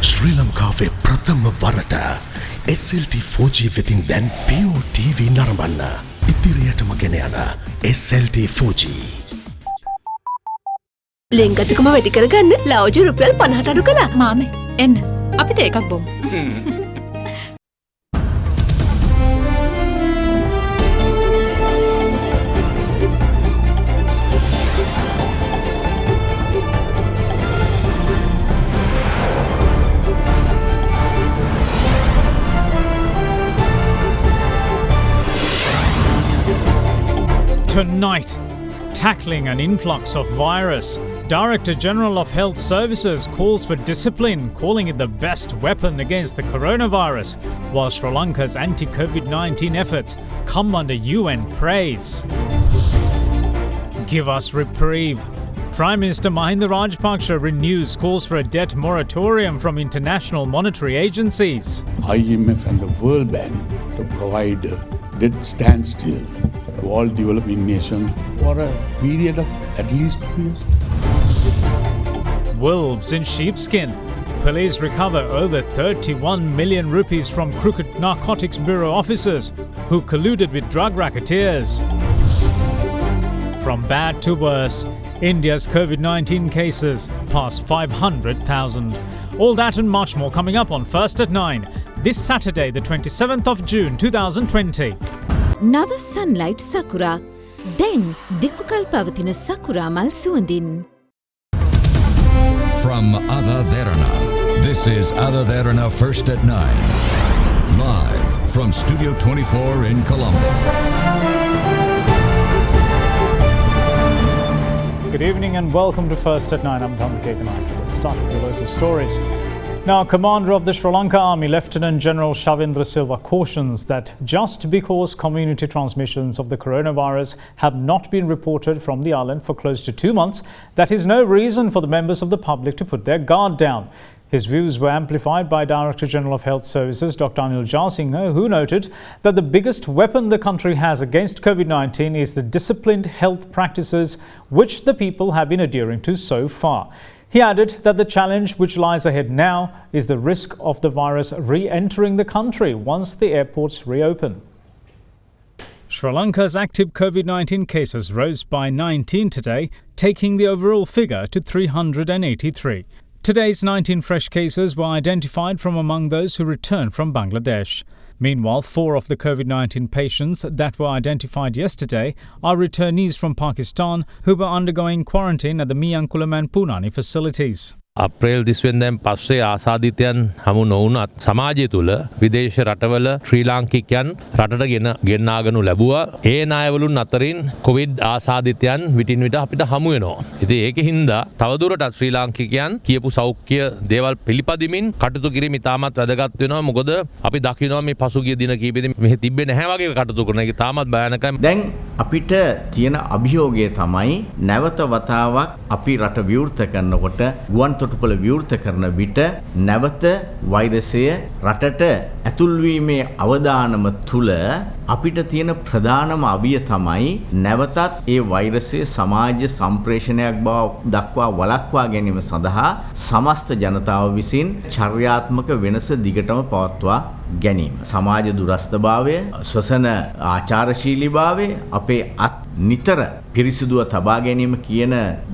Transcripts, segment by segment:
ශ්‍රී ලංකාවේ ප්‍රථම වරට SLT 4G වෙතින් දැන් PO TV නරඹන්න. ඉදිරියටම ගෙන යන SLT 4G. ලෙන්ගතුකම වැඩි කරගන්න ලව්ජු රුපියල් 50ට අඩු කළා. මාමේ එන්න අපිට එකක් බොමු. Tonight, tackling an influx of virus. Director General of Health Services calls for discipline, calling it the best weapon against the coronavirus, while Sri Lanka's anti-COVID-19 efforts come under UN praise. Give us reprieve. Prime Minister Mahinda Rajapaksa renews calls for a debt moratorium from international monetary agencies. IMF and the World Bank to provide debt standstill to all developing nations for a period of at least 2 years. Wolves in sheepskin. Police recover over 31 million rupees from crooked Narcotics Bureau officers who colluded with drug racketeers. From bad to worse, India's COVID-19 cases pass 500,000. All that and much more coming up on First at 9, this Saturday, the 27th of June 2020. Nava sunlight sakura, then dikkukal pavathina sakura mal suwandin. From AdaDerana, this is AdaDerana First at 9. Live from Studio 24 in Colombo. Good evening and welcome to First at 9. I'm Dhamma Kekanai. Let's start with the local stories. Now, Commander of the Sri Lanka Army, Lieutenant General Shavindra Silva, cautions that just because community transmissions of the coronavirus have not been reported from the island for close to 2 months, that is no reason for the members of the public to put their guard down. His views were amplified by Director General of Health Services, Dr. Wickremesinghe, who noted that the biggest weapon the country has against COVID-19 is the disciplined health practices which the people have been adhering to so far. He added that the challenge which lies ahead now is the risk of the virus re-entering the country once the airports reopen. Sri Lanka's active COVID-19 cases rose by 19 today, taking the overall figure to 383. Today's 19 fresh cases were identified from among those who returned from Bangladesh. Meanwhile, 4 of the COVID-19 patients that were identified yesterday are returnees from Pakistan who were undergoing quarantine at the Miyankula and Punani facilities. අප්‍රේල් 30 වෙනිදාන් පස්සේ ආසාදිතයන් හමු නොවුනත් සමාජය තුළ විදේශ රටවල ශ්‍රී ලාංකිකයන් රටට ගෙනාගනු ලැබුවා. ඒ නායවලුන් අතරින් Covid ආසාදිතයන් විටින් විට අපිට හමු වෙනවා. ඉතින් ඒකින්දා තවදුරටත් ශ්‍රී ලාංකිකයන් කියපු සෞඛ්‍ය දේවල් පිළිපදිමින් කටයුතු කිරීම ඉතාමත් වැදගත් වෙනවා. මොකද අපි දකිනවා මේ පසුගිය දින කිහිපෙදී මෙහි තිබ්බේ නැහැ වගේ කටයුතු කරන එක තාමත් භයානකයි. දැන් අපිට තියෙන අභියෝගය තමයි නැවත වතාවක් අපි රට විවෘත කරනකොට ගුවන් තොටුපළ විවෘත කරන විට නැවත වෛරසය රටට ඇතුල්වීමේ අවදානම තුල අපිට තියෙන ප්‍රධානම අවිය තමයි නැවතත් ඒ වෛරසය සමාජ සම්ප්‍රේෂණයක් බව දක්වා වළක්වා ගැනීම සඳහා සමස්ත ජනතාව විසින් චර්යාත්මක වෙනස දිගටම පවත්වා ගැනීම. සමාජ දුරස්ථභාවය, ශ්වසන ආචාරශීලීභාවය, අපේ අත් නිතර පිරිසිදුව තබා ගැනීම කියන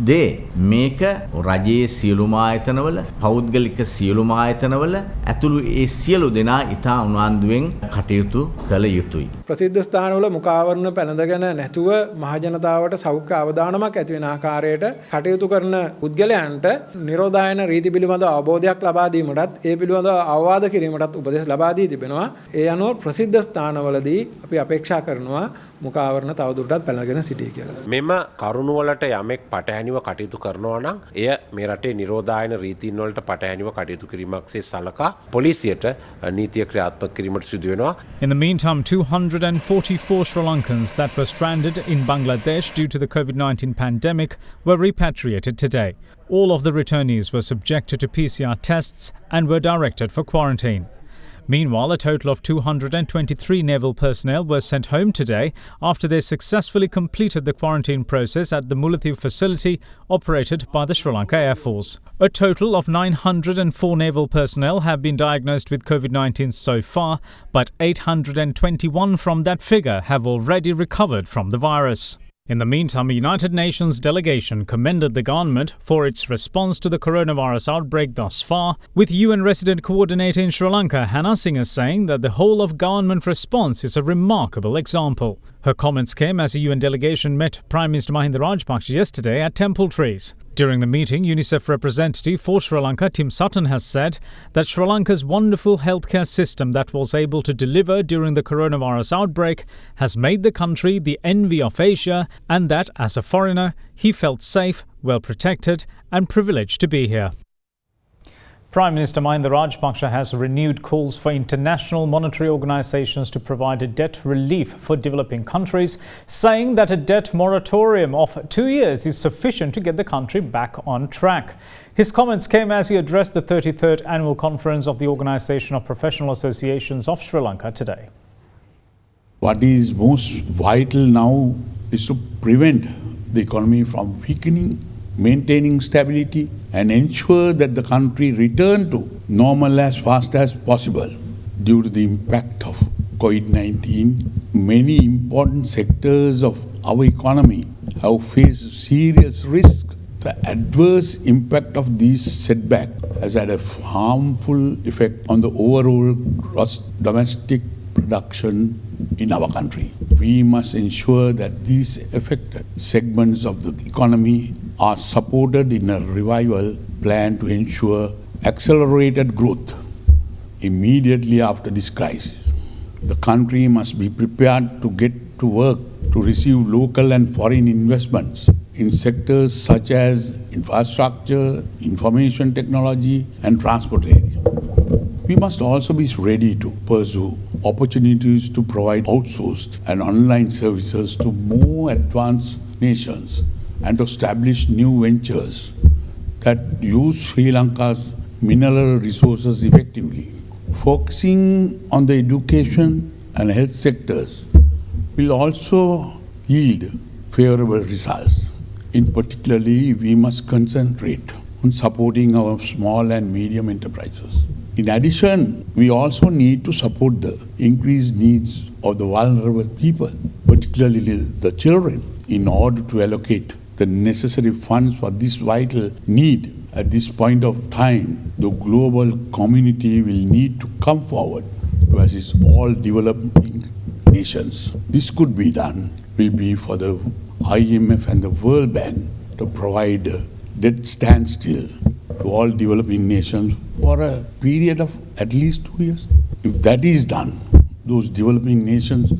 දේ මේක රජයේ සියලුම ආයතනවල, පෞද්ගලික සියලුම ආයතනවල ඇතුළු ඒ සියලු දෙනා ඉතා උනන්දුවෙන් කටයුතු කළ යුතුයි. ප්‍රසිද්ධ ස්ථානවල මුඛාවරණ පැළඳගෙන නැතුව මහ ජනතාවට සෞඛ්‍ය අවදානමක් ඇති වෙන ආකාරයට කටයුතු කරන පුද්ගලයන්ට නිරෝධායන රීති පිළිබඳ අවබෝධයක් ලබා දීමටත් ඒ පිළිබඳව අවවාද කිරීමටත් උපදෙස් ලබා දී තිබෙනවා. ඒ අනුව ප්‍රසිද්ධ ස්ථානවලදී අපි අපේක්ෂා කරනවා මුඛාවරණ තවදුරටත් පැළඳගෙන සිටී කියලා. මෙම කරුණු වලට යමෙක් පටහැනිව කටයුතු කරනවා නම් එය මේ රටේ නිරෝධායන රීතීන් වලට පටහැනිව කටයුතු කිරීමක්සේ සලකා පොලිසියට නීතිය ක්‍රියාත්මක කිරීමට සිදු වෙනවා. In the meantime, 244 Sri Lankans that were stranded in Bangladesh due to the COVID-19 pandemic were repatriated today. All of the returnees were subjected to PCR tests and were directed for quarantine. Meanwhile, a total of 223 naval personnel were sent home today after they successfully completed the quarantine process at the Mullaitivu facility operated by the Sri Lanka Air Force. A total of 904 naval personnel have been diagnosed with COVID-19 so far, but 821 from that figure have already recovered from the virus. In the meantime, a United Nations delegation commended the government for its response to the coronavirus outbreak thus far, with UN Resident Coordinator in Sri Lanka, Hannah Singer, saying that the whole of government response is a remarkable example. Her comments came as a UN delegation met Prime Minister Mahinda Rajapaksa yesterday at Temple Trees. During the meeting, UNICEF representative for Sri Lanka, Tim Sutton, has said that Sri Lanka's wonderful healthcare system that was able to deliver during the coronavirus outbreak has made the country the envy of Asia, and that, as a foreigner, he felt safe, well protected and privileged to be here. Prime Minister Mahinda Rajapaksa has renewed calls for international monetary organisations to provide debt relief for developing countries, saying that a debt moratorium of 2 years is sufficient to get the country back on track. His comments came as he addressed the 33rd annual conference of the Organisation of Professional Associations of Sri Lanka today. What is most vital now is to prevent the economy from weakening, maintaining stability, and ensure that the country return to normal as fast as possible. Due to the impact of COVID-19, many important sectors of our economy have faced serious risks. The adverse impact of these setbacks has had a harmful effect on the overall gross domestic production in our country. We must ensure that these affected segments of the economy are supported in a revival plan to ensure accelerated growth immediately after this crisis. The country must be prepared to get to work to receive local and foreign investments in sectors such as infrastructure, information technology, and transportation. We must also be ready to pursue opportunities to provide outsourced and online services to more advanced nations and to establish new ventures that use Sri Lanka's mineral resources effectively. Focusing on the education and health sectors will also yield favorable results. In particularly, we must concentrate on supporting our small and medium enterprises. In addition, we also need to support the increased needs of the vulnerable people, particularly the children, in order to allocate the necessary funds for this vital need. At this point of time, the global community will need to come forward to assist all developing nations. This could be done will be for the IMF and the World Bank to provide a debt standstill to all developing nations for a period of at least 2 years. If that is done, those developing nations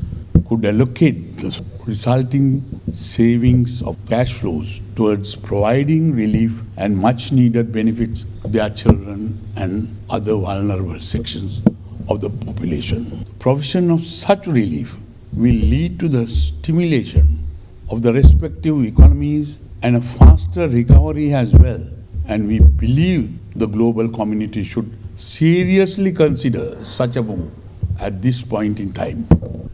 could allocate the resulting savings of cash flows towards providing relief and much needed benefits to their children and other vulnerable sections of the population. The provision of such relief will lead to the stimulation of the respective economies and a faster recovery as well. And we believe the global community should seriously consider such a move at this point in time.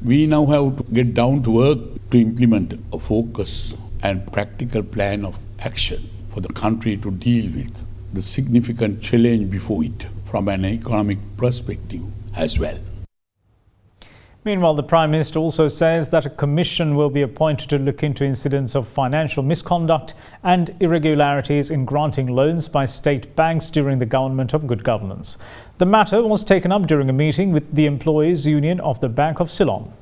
We now have to get down to work to implement a focused and practical plan of action for the country to deal with the significant challenge before it from an economic perspective as well. Meanwhile, the Prime Minister also says that a commission will be appointed to look into incidents of financial misconduct and irregularities in granting loans by state banks during the government of good governance. The matter was taken up during a meeting with the Employees Union of the Bank of Ceylon.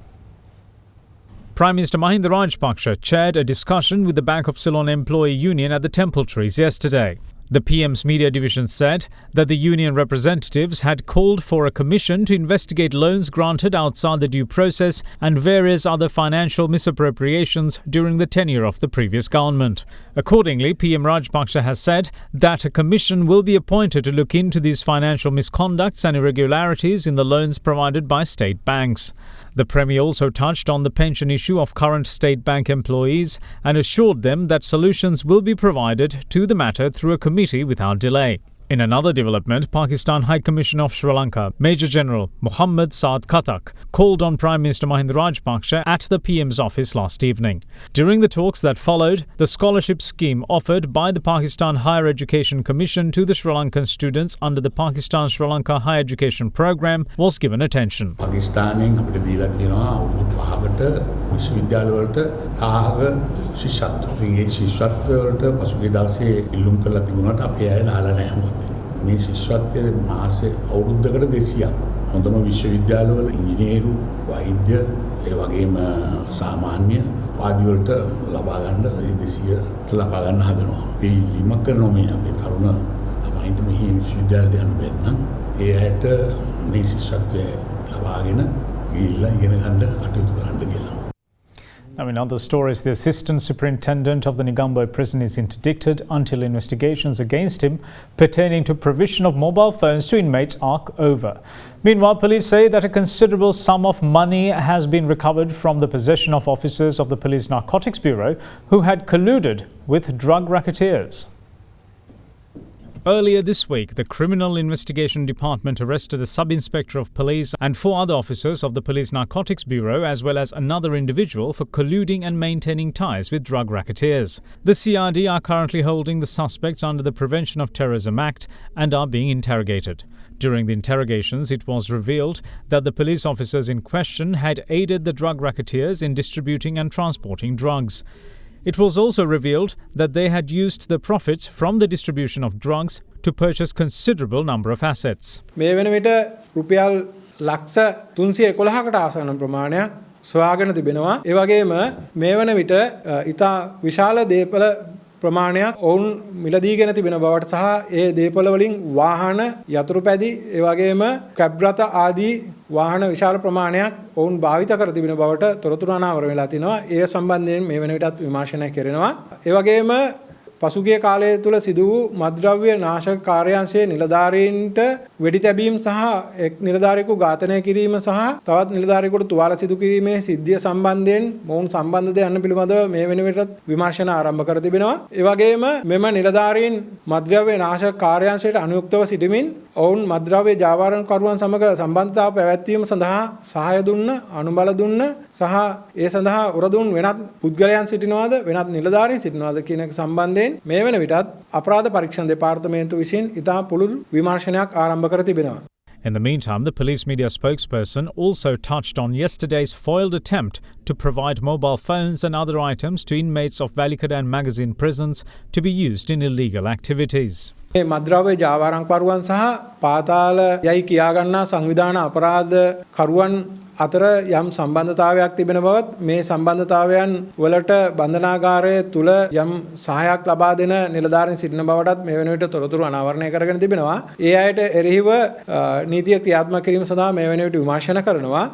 Prime Minister Mahinda Rajapaksa chaired a discussion with the Bank of Ceylon Employee Union at the Temple Trees yesterday. The PM's media division said that the union representatives had called for a commission to investigate loans granted outside the due process and various other financial misappropriations during the tenure of the previous government. Accordingly, PM Rajapaksa has said that a commission will be appointed to look into these financial misconducts and irregularities in the loans provided by state banks. The Premier also touched on the pension issue of current state bank employees and assured them that solutions will be provided to the matter through a committee without delay. In another development, Pakistan High Commissioner of Sri Lanka, Major General Muhammad Saad Khatak, called on Prime Minister Mahinda Rajapaksa at the PM's office last evening. During the talks that followed, the scholarship scheme offered by the Pakistan Higher Education Commission to the Sri Lankan students under the Pakistan Sri Lanka Higher Education Program was given attention. Pakistanian අපිට දීලා තියෙනවා අවුරුදු 5කට විශ්වවිද්‍යාල වලට 1000ක ශිෂ්‍යත්ව. ඉතින් මේ ශිෂ්‍යත්ව වලට පසුගිය දවසේ ඉල්ලුම් කරලා තිබුණාට අපේ අය දාලා නැහැ. මේ ශිෂ්‍යත්වයේ මාසේ අවුරුද්දකට 200ක් හොඳම විශ්වවිද්‍යාලවල ඉංජිනේරු වෛද්‍ය ඒ වගේම සාමාන්‍ය වාදි වලට ලබා ගන්න 200 ලබා ගන්න හදනවා. මේ ලිමක් කරනවා මේ අපේ තරුණ ළමයින්ට මේ විශ්වවිද්‍යාලයට යන්න බැන්න. ඒ ඇයට මේ ශිෂ්‍යත්වය ලබාගෙන ගිහිල්ලා ඉගෙන ගන්න කටයුතු කරන්න කියලා. Now, in other stories, the Assistant Superintendent of the Negombo prison is interdicted until investigations against him pertaining to provision of mobile phones to inmates are over. Meanwhile, police say that a considerable sum of money has been recovered from the possession of officers of the Police Narcotics Bureau who had colluded with drug racketeers. Earlier this week, the Criminal Investigation Department arrested a sub-inspector of police and 4 other officers of the Police Narcotics Bureau as well as another individual for colluding and maintaining ties with drug racketeers. The CRD are currently holding the suspects under the Prevention of Terrorism Act and are being interrogated. During the interrogations, it was revealed that the police officers in question had aided the drug racketeers in distributing and transporting drugs. It was also revealed that they had used the profits from the distribution of drugs to purchase considerable number of assets. මේ වෙන විට රුපියල් ලක්ෂ 311කට ආසන්න ප්‍රමාණයක් සොයාගෙන තිබෙනවා. ඒ වගේම මේ වෙන විට ඉතා විශාල දේපල ප්‍රමාණයක් ඔවුන් මිලදීගෙන තිබෙන බවට සහ ඒ දේපල වලින් වාහන යතුරුපැදි ඒ වගේම කැබ් රථ ආදී වාහන විශාල ප්‍රමාණයක් ඔවුන් භාවිත කර තිබෙන බවට තොරතුරු අනාවර වෙලා තිනවා. ඒ සම්බන්ධයෙන් මේ වෙන විටත් විමර්ශනය කෙරෙනවා. ඒ වගේම පසුගිය කාලය තුල සිදු වූ මද්ද්‍රව්‍ය නාශක කාර්යාංශයේ නිලධාරීන්ට වෙඩි තැබීම් සහ එක් නිලධාරියෙකු ඝාතනය කිරීම සහ තවත් නිලධාරියෙකුට තුවාල සිදු කිරීමේ සිද්ධිය සම්බන්ධයෙන් මොවුන් සම්බන්ධද යන්න පිළිබඳව මේ වෙන විටත් විමර්ශන ආරම්භ කර තිබෙනවා. ඒ වගේම මෙම නිලධාරීන් මද්ද්‍රව්‍ය නාශක කාර්යාංශයට අනුයුක්තව සිටමින් ඔවුන් මද්ද්‍රව්‍ය ජාවාරම්කරුවන් සමග සම්බන්ධතාව පැවැත්වීම සඳහා සහාය දුන්න, අනුබල දුන්න සහ ඒ සඳහා උරදුන් වෙනත් පුද්ගලයන් සිටිනවාද වෙනත් නිලධාරීන් සිටිනවාද කියන එක සම්බන්ධයෙන් මේ වෙන විටත් අපරාධ පරීක්ෂණ දෙපාර්තමේන්තුව විසින් ඉතා පුළුල් විමර්ශනයක් ආරම්භ කර තිබෙනවා. In the meantime, the police media spokesperson also touched on yesterday's foiled attempt to provide mobile phones and other items to inmates of Valikadan magazine prisons to be used in illegal activities. මේ මද්ද්‍රව්‍ය ජාවාරම්කරුවන් සහ පාතාල යයි කියා ගන්නා සංවිධාන අපරාධ කරුවන් අතර යම් සම්බන්ධතාවයක් තිබෙන බවත් මේ සම්බන්ධතාවයන් වලට බන්ධනාගාරයේ තුල යම් සහායක් ලබා දෙන නිලධාරීන් සිටින බවටත් මේ වෙන විට තොරතුරු අනාවරණය කරගෙන තිබෙනවා. ඒ අයට එරෙහිව නීතිය ක්‍රියාත්මක කිරීම සඳහා මේ වෙන විට විමර්ශන කරනවා.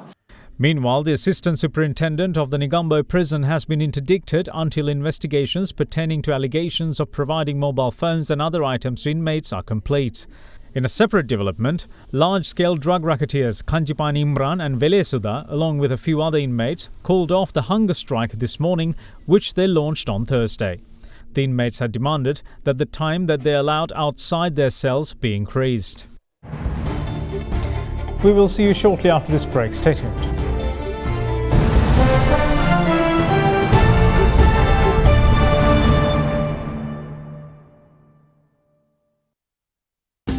Meanwhile, the Assistant Superintendent of the Negombo prison has been interdicted until investigations pertaining to allegations of providing mobile phones and other items to inmates are complete. In a separate development, large-scale drug racketeers Kanjipan Imran and Velesuda, along with a few other inmates, called off the hunger strike this morning, which they launched on Thursday. The inmates had demanded that the time that they allowed outside their cells be increased. We will see you shortly after this break. Stay tuned.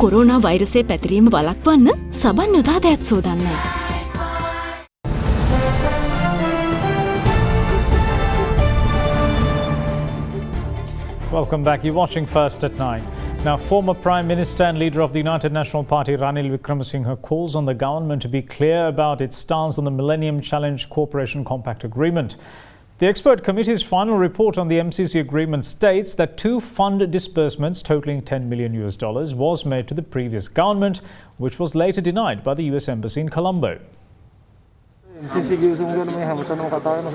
Corona වෛරසය පැතිරීම වළක්වන්න සබන් යොදා දෑත් සෝදන්න. Welcome back. You're watching First at 9. Now, former Prime Minister and leader of the United National Party, Ranil Wickremesinghe, calls on the government to be clear about its stance on the Millennium Challenge Cooperation Compact Agreement. The expert committee's final report on the MCC agreement states that 2 fund disbursements totaling $10 million was made to the previous government, which was later denied by the US Embassy in Colombo.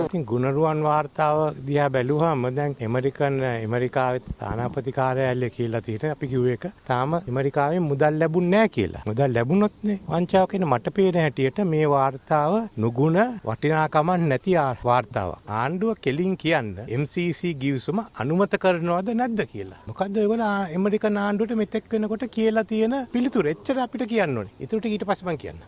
ඉතින් ගුණරුවන් වාර්තාව දිහා බැලුවාම දැන් ඇමරිකාවේ තානාපති කාර්යාලය කියලා තියෙන අපි කිව්ව එක තාම ඇමරිකාවෙන් මුදල් ලැබුණ නැහැ කියලා. මුදල් ලැබුණොත් නේ වංචාව කියන මට පේන හැටියට මේ වාර්තාව නුගුණ වටිනාකමක් නැති වාර්තාවක්. ආණ්ඩුව කෙලින් කියන්න MCC ගිවිසුම අනුමත කරනවද නැද්ද කියලා. මොකද්ද ඔයගොල්ලෝ ඇමරිකන් ආණ්ඩුවට මෙතෙක් වෙනකොට කියලා තියෙන පිළිතුර එච්චර අපිට කියන්න ඕනේ. ඊට ඊට පස්සේ මම කියන්න.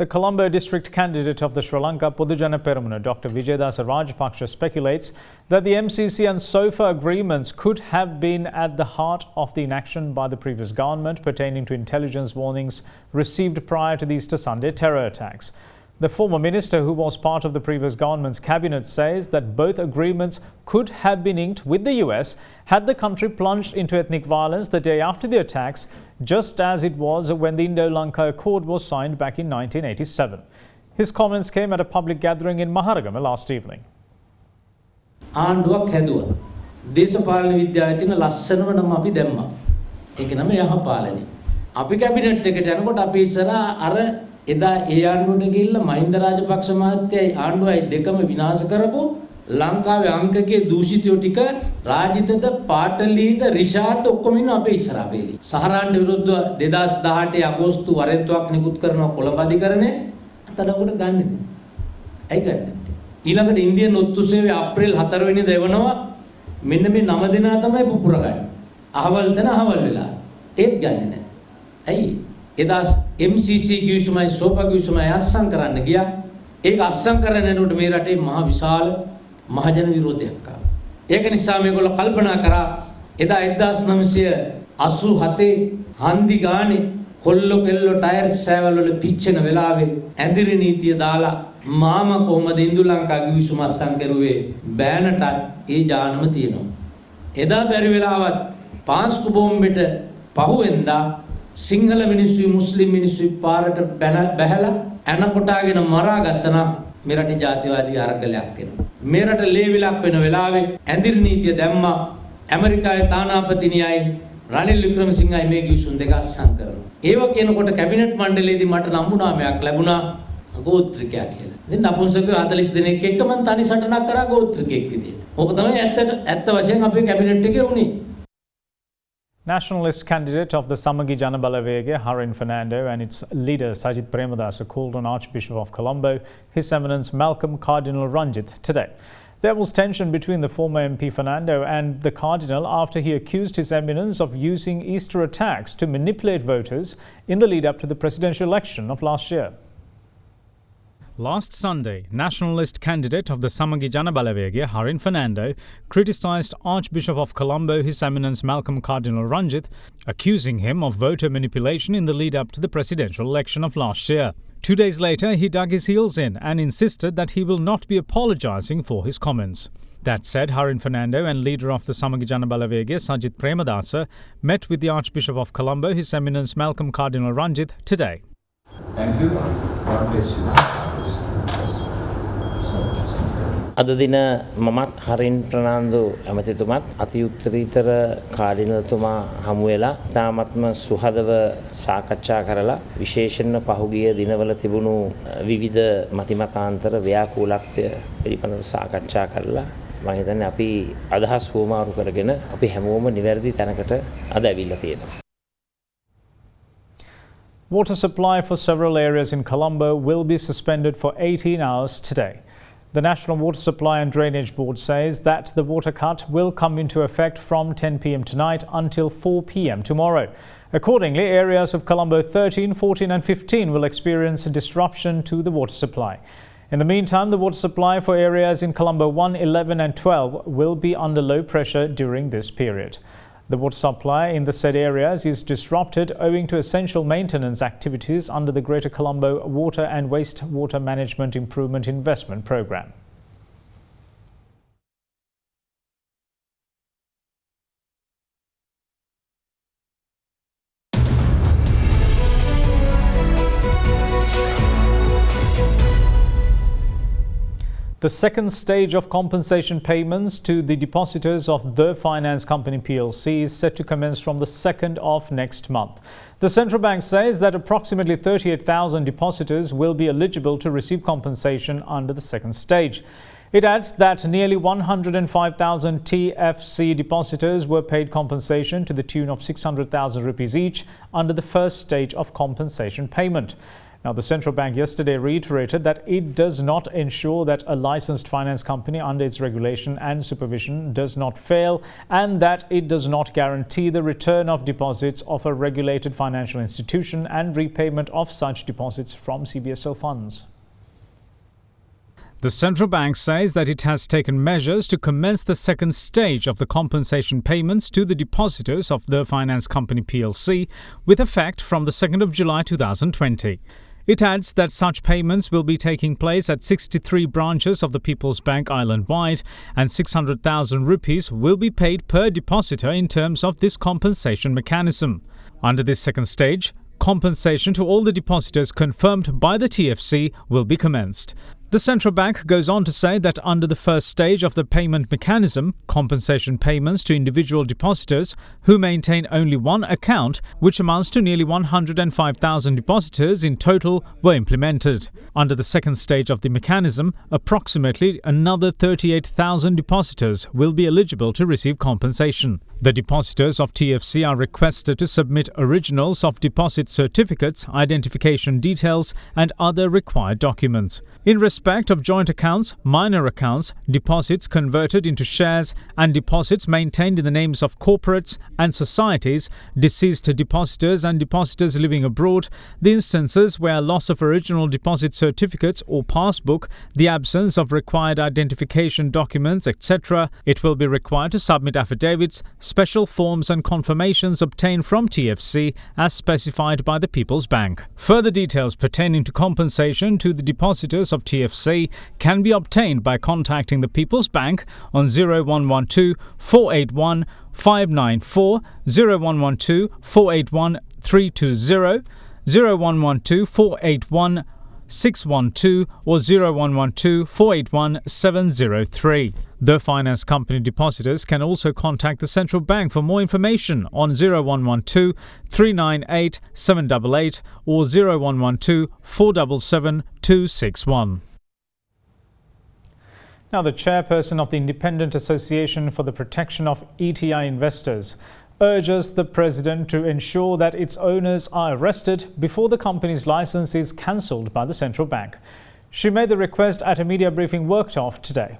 The Colombo district candidate of the Sri Lanka Podujana Peramuna, Dr. Vijayadasa Rajapaksa, speculates that the MCC and SOFA agreements could have been at the heart of the inaction by the previous government pertaining to intelligence warnings received prior to the Easter Sunday terror attacks. The former minister, who was part of the previous government's cabinet, says that both agreements could have been inked with the US had the country plunged into ethnic violence the day after the attacks, just as it was when the Indo-Lanka Accord was signed back in 1987. His comments came at a public gathering in Maharagama last evening. ආණ්ඩුවක් හැදුවා. දේශපාලන විද්‍යාවේ තියෙන ලස්සනම නම අපි දැම්මා. ඒක නම යහපාලනය. අපි කැබිනට් එකට යනකොට අපි ඉස්සරහා අර එදා ඒ ආණ්ඩුවට ගිහිල්ලා මහින්ද රාජපක්ෂ මහත්තයයි ආණ්ඩුවයි දෙකම විනාශ කරපු ලංකාවේ අංකකයේ දූෂිතයෝ ටික රාජිතද පාටලීද රිෂාඩ් ඔක්කොම ඉන්න අපේ ඉස්සරහා වේලි. සහරාන්ට විරුද්ධව 2018 අගෝස්තු වරෙන්තුවක් නිකුත් කරනවා කොළඹ අධිකරණය අතඩංගුවට ගන්නෙ නෑ. ඇයි ගන්නෙ? ඊළඟට ඉන්දියන් ඔත්තු සේවය අප්‍රේල් 4 වෙනිදා එවනවා. මෙන්න මේ 9 දිනා තමයි පුපුරගන්නේ. අහවල් තැන අහවල් වෙලා. ඒත් ගන්නෙ නෑ. ඇයි? එදා MCC කිවිසුමයි සෝපා කිවිසුමයි අස්සම් කරන්න ගියා. ඒක අස්සම් කරන්න යනකොට මේ රටේ මහ විශාල මහජන විරෝධයක් ආවා. ඒක නිසා මේගොල්ලෝ කල්පනා කරා එදා 1987 හන්දි ගානේ කොල්ලෝ කෙල්ලෝ ටයර් සෑවල් වල පිච්චෙන වෙලාවේ ඇඳිරි නීතිය දාලා මාම කොහමද ඉන්දු ලංකා කිවිසුම අස්සම් කරුවේ බෑනට ඒ ජානම තියෙනවා. එදා බැරි වෙලාවත් පාස්කු බෝම්බෙට පහුවෙන්දා සිංහල මිනිස්සුයි මුස්ලිම් මිනිස්සුයි පාරට බැහැලා ඇන කොටාගෙන මරා ගත්තා නම් මේ රටේ ජාතිවාදී අරගලයක් වෙනවා. මේ රට ලේවිලක් වෙන වෙලාවේ ඇඳිරි නීතිය දැම්මා. ඇමරිකාවේ තානාපතිනියයි රනිල් වික්‍රමසිංහයි මේ කිවිසුම් දෙක අස්සම් කරනවා. ඒව කියනකොට කැබිනට් මණ්ඩලයේදී මට නම්බුනාමයක් ලැබුණා ගෝත්‍රිකයා කියලා. ඉතින් නපුංසකයෝ 40 දෙනෙක් එක්ක මම තනි සටනක් කරා ගෝත්‍රිකෙක් විදියට. ඕක තමයි ඇත්ත වශයෙන් අපේ කැබිනට් එකේ වුණේ. Nationalist candidate of the Samagi Janabalawege, Harin Fernando, and its leader Sajid Premadasa called on Archbishop of Colombo, His Eminence Malcolm Cardinal Ranjith, today. There was tension between the former MP Fernando and the Cardinal after he accused His Eminence of using Easter attacks to manipulate voters in the lead-up to the presidential election of last year. Last Sunday, nationalist candidate of the Samagi Janabalawege, Harin Fernando, criticised Archbishop of Colombo, His Eminence Malcolm Cardinal Ranjith, accusing him of voter manipulation in the lead-up to the presidential election of last year. 2 days later, he dug his heels in and insisted that he will not be apologising for his comments. That said, Harin Fernando and leader of the Samagi Janabalawege, Sajid Premadasa, met with the Archbishop of Colombo, His Eminence Malcolm Cardinal Ranjith, today. Thank you. God bless you. අද දින මමත් හරින් ප්‍රනාන්දු ඇමතිතුමත් අති උත්තරීතර කාඩිනල්තුමා හමු වෙලා තාමත්ම සුහදව සාකච්ඡා කරලා විශේෂයෙන්ම පහුගිය දිනවල තිබුණු විවිධ මතිමතාන්තර ව්‍යාකූලත්වය පිළිබඳව සාකච්ඡා කරලා මම හිතන්නේ අපි අදහස් හුවමාරු කරගෙන අපි හැමෝම නිවැරදි තැනකට අද ඇවිල්ලා තියෙනවා. Water supply for several areas in Colombo will be suspended for 18 hours today. The National Water Supply and Drainage Board says that the water cut will come into effect from 10 p.m. tonight until 4 p.m. tomorrow. Accordingly, areas of Colombo 13, 14 and 15 will experience a disruption to the water supply. In the meantime, the water supply for areas in Colombo 1, 11 and 12 will be under low pressure during this period. The water supply in the said areas is disrupted owing to essential maintenance activities under the Greater Colombo Water and Wastewater Management Improvement Investment Programme. The second stage of compensation payments to the depositors of the finance company PLC is set to commence from the 2nd of next month. The central bank says that approximately 38,000 depositors will be eligible to receive compensation under the second stage. It adds that nearly 105,000 TFC depositors were paid compensation to the tune of 600,000 rupees each under the first stage of compensation payment. Now, the central bank yesterday reiterated that it does not ensure that a licensed finance company under its regulation and supervision does not fail, and that it does not guarantee the return of deposits of a regulated financial institution and repayment of such deposits from CBSO funds. The central bank says that it has taken measures to commence the second stage of the compensation payments to the depositors of the finance company PLC with effect from the 2nd of July 2020. It adds that such payments will be taking place at 63 branches of the People's Bank island-wide, and 600,000 rupees will be paid per depositor in terms of this compensation mechanism. Under this second stage, compensation to all the depositors confirmed by the TFC will be commenced. The central bank goes on to say that under the first stage of the payment mechanism, compensation payments to individual depositors who maintain only one account, which amounts to nearly 105,000 depositors in total, were implemented. Under the second stage of the mechanism, approximately another 38,000 depositors will be eligible to receive compensation. The depositors of TFC are requested to submit originals of deposit certificates, identification details, and other required documents. In respect of joint accounts, minor accounts, deposits converted into shares, and deposits maintained in the names of corporates and societies, deceased depositors and depositors living abroad, the instances where loss of original deposit certificates or passbook, the absence of required identification documents, etc., it will be required to submit affidavits, special forms and confirmations obtained from TFC as specified by the People's Bank. Further details pertaining to compensation to the depositors of TFC can be obtained by contacting the People's Bank on 0112 481 594, 0112 481 320, 0112 481 612 or 0112 481 703. The finance company depositors can also contact the central bank for more information on 0112 398 788 or 0112 477 261. Now, the chairperson of the Independent Association for the Protection of ETI Investors urges the president to ensure that its owners are arrested before the company's license is cancelled by the central bank. She made the request at a media briefing workshop today.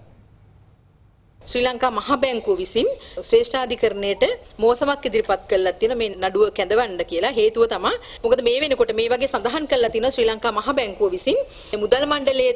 ශ්‍රී ලංකා මහා බැංකුව විසින් ශ්‍රේෂ්ඨාධිකරණයට මෝසමක් ඉදිරිපත් කළා තියෙන මේ නඩුව කැඳවන්න කියලා හේතුව තමයි මොකද මේ වෙනකොට මේ වගේ සඳහන් කළා තියෙන ශ්‍රී ලංකා මහා බැංකුව විසින් මුදල් මණ්ඩලයේ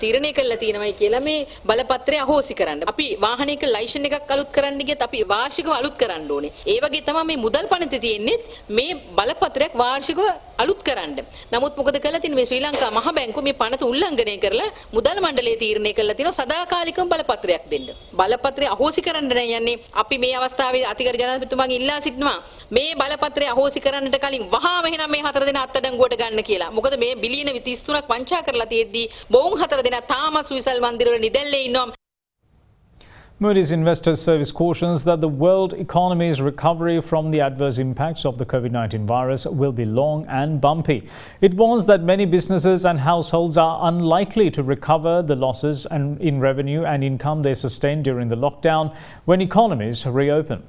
තීරණය කළා තියෙනවායි කියලා මේ බලපත්‍රය අහෝසි කරන්න. අපි වාහනයක ලයිසන් එකක් අලුත් කරන්න ගියත් අපි වාර්ෂිකව අලුත් කරන්න ඕනේ. ඒ වගේ තමයි මේ මුදල් පනතේ තියෙන්නේ මේ බලපත්‍රයක් වාර්ෂිකව අලුත් කරන්න. නමුත් මොකද කළා තියෙන්නේ මේ ශ්‍රී ලංකා මහා බැංකුව මේ පනත උල්ලංඝනය කරලා මුදල් මණ්ඩලයේ තීරණය කළා තියෙනවා සදාකාලිකව බලපත්‍රයක් දෙන්න. බලපත්‍රය අහෝසි කරන්න යන්නේ අපි මේ අවස්ථාවේ අතිගරු ජනාධිපතිතුමාගෙන් ඉල්ලා සිටිනවා මේ බලපත්‍රය අහෝසි කරන්නට කලින් වහාම එහෙනම් මේ හතර දෙනා අත්අඩංගුවට ගන්න කියලා. මොකද මේ බිලියන 33ක් වංචා කරලා තියෙද්දී බොවුන් හතර දෙනා තාමත් සුවිසල් මන්දිරවල නිදැල්ලේ ඉන්නවා. Moodys Investors Service cautions that the world economy's recovery from the adverse impacts of the COVID-19 virus will be long and bumpy. It warns that many businesses and households are unlikely to recover the losses in revenue and income they sustained during the lockdown when economies reopen.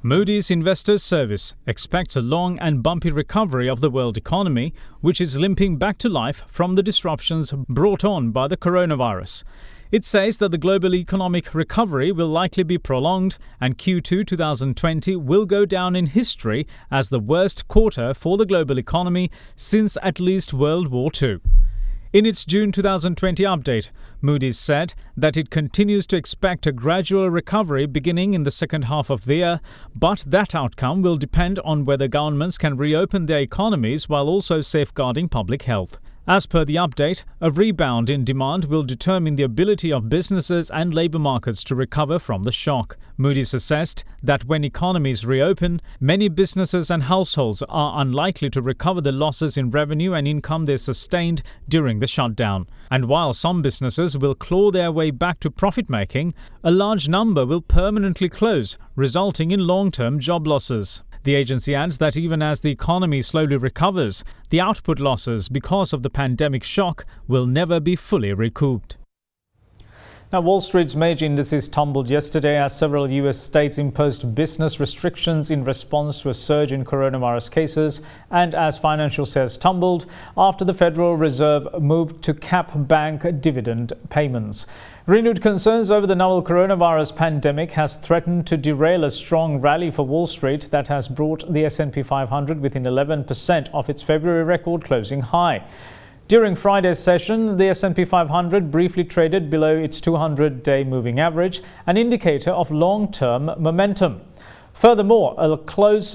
Moodys Investors Service expects a long and bumpy recovery of the world economy, which is limping back to life from the disruptions brought on by the coronavirus. It says that the global economic recovery will likely be prolonged and Q2 2020 will go down in history as the worst quarter for the global economy since at least World War II. In its June 2020 update, Moodys said that it continues to expect a gradual recovery beginning in the second half of the year, but that outcome will depend on whether governments can reopen their economies while also safeguarding public health. As per the update, a rebound in demand will determine the ability of businesses and labour markets to recover from the shock. Moodys assessed that when economies reopen, many businesses and households are unlikely to recover the losses in revenue and income they sustained during the shutdown. And while some businesses will claw their way back to profit-making, a large number will permanently close, resulting in long-term job losses. The agency adds that even as the economy slowly recovers, the output losses because of the pandemic shock will never be fully recouped. Now, Wall Street's major indices tumbled yesterday as several US states imposed business restrictions in response to a surge in coronavirus cases and as financial shares tumbled after the Federal Reserve moved to cap bank dividend payments. Renewed concerns over the novel coronavirus pandemic has threatened to derail a strong rally for Wall Street that has brought the S&P 500 within 11% of its February record closing high. During Friday's session, the S&P 500 briefly traded below its 200-day moving average, an indicator of long-term momentum. Furthermore, a close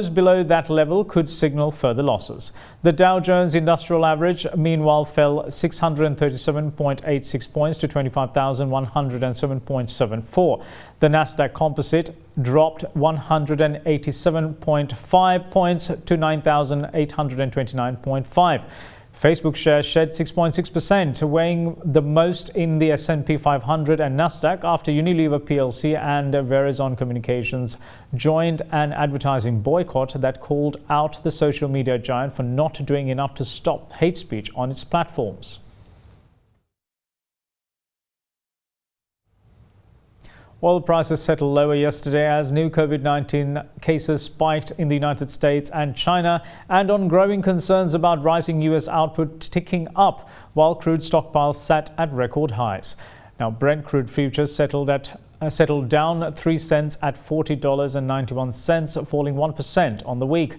below that level could signal further losses. The Dow Jones Industrial Average, meanwhile, fell 637.86 points to 25,107.74. The Nasdaq Composite dropped 187.5 points to 9,829.5. Facebook shares shed 6.6%, weighing the most in the S&P 500 and Nasdaq after Unilever plc and Verizon Communications joined an advertising boycott that called out the social media giant for not doing enough to stop hate speech on its platforms. Oil prices settled lower yesterday as new COVID-19 cases spiked in the United States and China, and on growing concerns about rising US output ticking up while crude stockpiles sat at record highs. Now, Brent crude futures settled down 3 cents at $40.91, falling 1% on the week.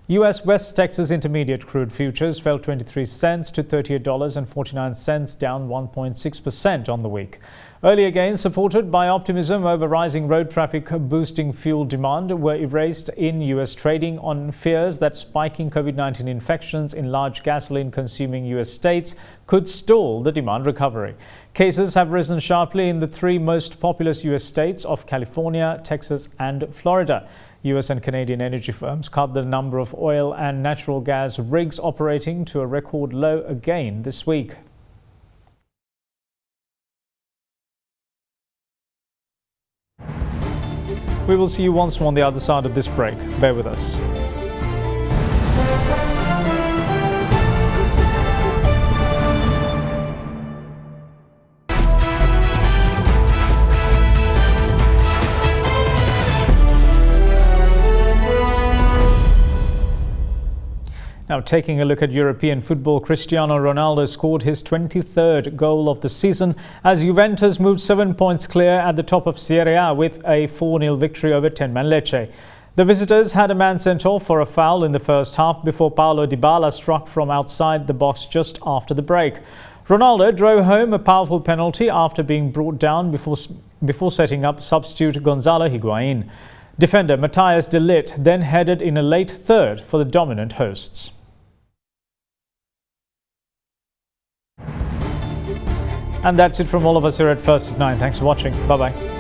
US West Texas Intermediate crude futures fell 23 cents to $38.49, down 1.6% on the week. Earlier gains, supported by optimism over rising road traffic boosting fuel demand, were erased in US trading on fears that spiking COVID-19 infections in large gasoline-consuming US states could stall the demand recovery. Cases have risen sharply in the three most populous US states of California, Texas, and Florida. US and Canadian energy firms cut the number of oil and natural gas rigs operating to a record low again this week. We will see you once more on the other side of this break. Bear with us. Now, taking a look at European football, Cristiano Ronaldo scored his 23rd goal of the season as Juventus moved 7 points clear at the top of Serie A with a 4-0 victory over 10-man Lecce. The visitors had a man sent off for a foul in the first half before Paulo Dybala struck from outside the box just after the break. Ronaldo drove home a powerful penalty after being brought down before setting up substitute Gonzalo Higuain. Defender Matthias de Ligt then headed in a late third for the dominant hosts. And that's it from all of us here at First at 9. Thanks for watching. Bye-bye.